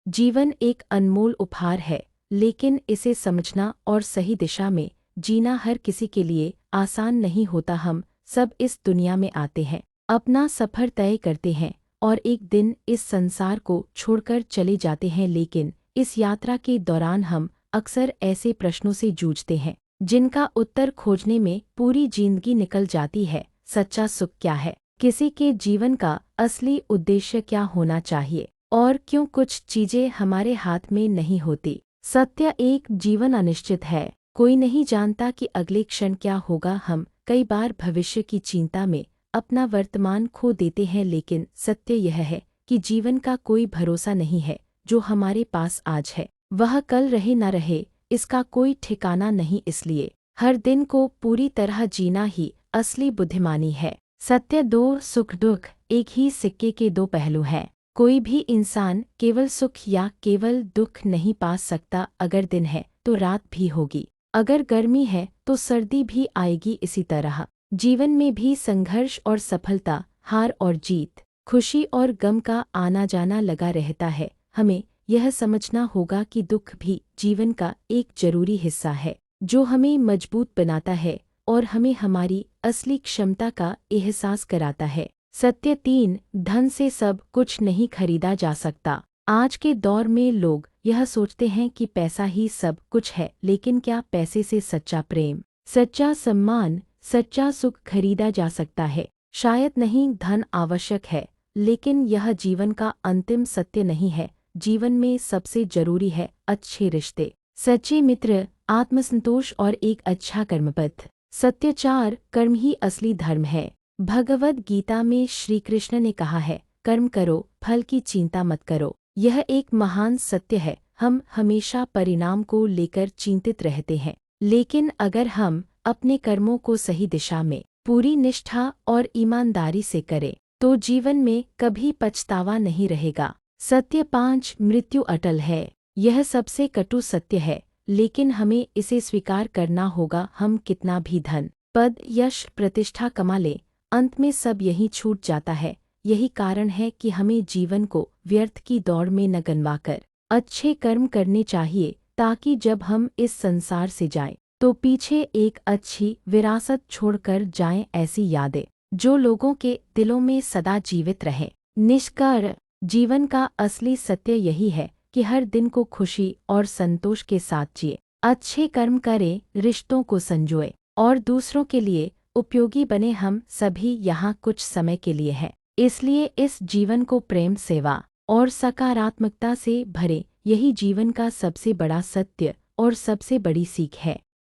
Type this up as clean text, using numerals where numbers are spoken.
जीवन एक अनमोल उपहार है, लेकिन इसे समझना और सही दिशा में जीना हर किसी के लिए आसान नहीं होता। हम सब इस दुनिया में आते हैं, अपना सफ़र तय करते हैं और एक दिन इस संसार को छोड़कर चले जाते हैं। लेकिन इस यात्रा के दौरान हम अक्सर ऐसे प्रश्नों से जूझते हैं जिनका उत्तर खोजने में पूरी जिंदगी निकल जाती है। सच्चा सुख क्या है? किसी के जीवन का असली उद्देश्य क्या होना चाहिए? और क्यों कुछ चीजें हमारे हाथ में नहीं होती? सत्य एक जीवन अनिश्चित है, कोई नहीं जानता कि अगले क्षण क्या होगा। हम कई बार भविष्य की चिंता में अपना वर्तमान खो देते हैं, लेकिन सत्य यह है कि जीवन का कोई भरोसा नहीं है। जो हमारे पास आज है वह कल रहे न रहे, इसका कोई ठिकाना नहीं। इसलिए हर दिन को पूरी तरह जीना ही असली बुद्धिमानी है। सत्य दो सुख दुख एक ही सिक्के के दो पहलू हैं। कोई भी इंसान केवल सुख या केवल दुख नहीं पा सकता। अगर दिन है तो रात भी होगी, अगर गर्मी है तो सर्दी भी आएगी। इसी तरह जीवन में भी संघर्ष और सफलता, हार और जीत, खुशी और गम का आना जाना लगा रहता है। हमें यह समझना होगा कि दुख भी जीवन का एक जरूरी हिस्सा है, जो हमें मजबूत बनाता है और हमें हमारी असली क्षमता का एहसास कराता है। सत्य तीन, धन से सब कुछ नहीं खरीदा जा सकता। आज के दौर में लोग यह सोचते हैं कि पैसा ही सब कुछ है, लेकिन क्या पैसे से सच्चा प्रेम, सच्चा सम्मान, सच्चा सुख खरीदा जा सकता है? शायद नहीं। धन आवश्यक है, लेकिन यह जीवन का अंतिम सत्य नहीं है। जीवन में सबसे जरूरी है अच्छे रिश्ते, सच्चे मित्र, आत्मसंतोष और एक अच्छा कर्मपथ। सत्य चार, कर्म ही असली धर्म है। भगवद गीता में श्री कृष्ण ने कहा है, कर्म करो, फल की चिंता मत करो। यह एक महान सत्य है। हम हमेशा परिणाम को लेकर चिंतित रहते हैं, लेकिन अगर हम अपने कर्मों को सही दिशा में पूरी निष्ठा और ईमानदारी से करें तो जीवन में कभी पछतावा नहीं रहेगा। सत्य पाँच, मृत्यु अटल है। यह सबसे कटु सत्य है, लेकिन हमें इसे स्वीकार करना होगा। हम कितना भी धन, पद, यश, प्रतिष्ठा कमा लें, अंत में सब यही छूट जाता है। यही कारण है कि हमें जीवन को व्यर्थ की दौड़ में न गंवाकर अच्छे कर्म करने चाहिए, ताकि जब हम इस संसार से जाएं तो पीछे एक अच्छी विरासत छोड़कर जाएं, ऐसी यादें जो लोगों के दिलों में सदा जीवित रहें। निष्कर्ष, जीवन का असली सत्य यही है कि हर दिन को खुशी और संतोष के साथ जिए, अच्छे कर्म करें, रिश्तों को संजोए और दूसरों के लिए उपयोगी बने। हम सभी यहाँ कुछ समय के लिए हैं, इसलिए इस जीवन को प्रेम, सेवा और सकारात्मकता से भरें। यही जीवन का सबसे बड़ा सत्य और सबसे बड़ी सीख है।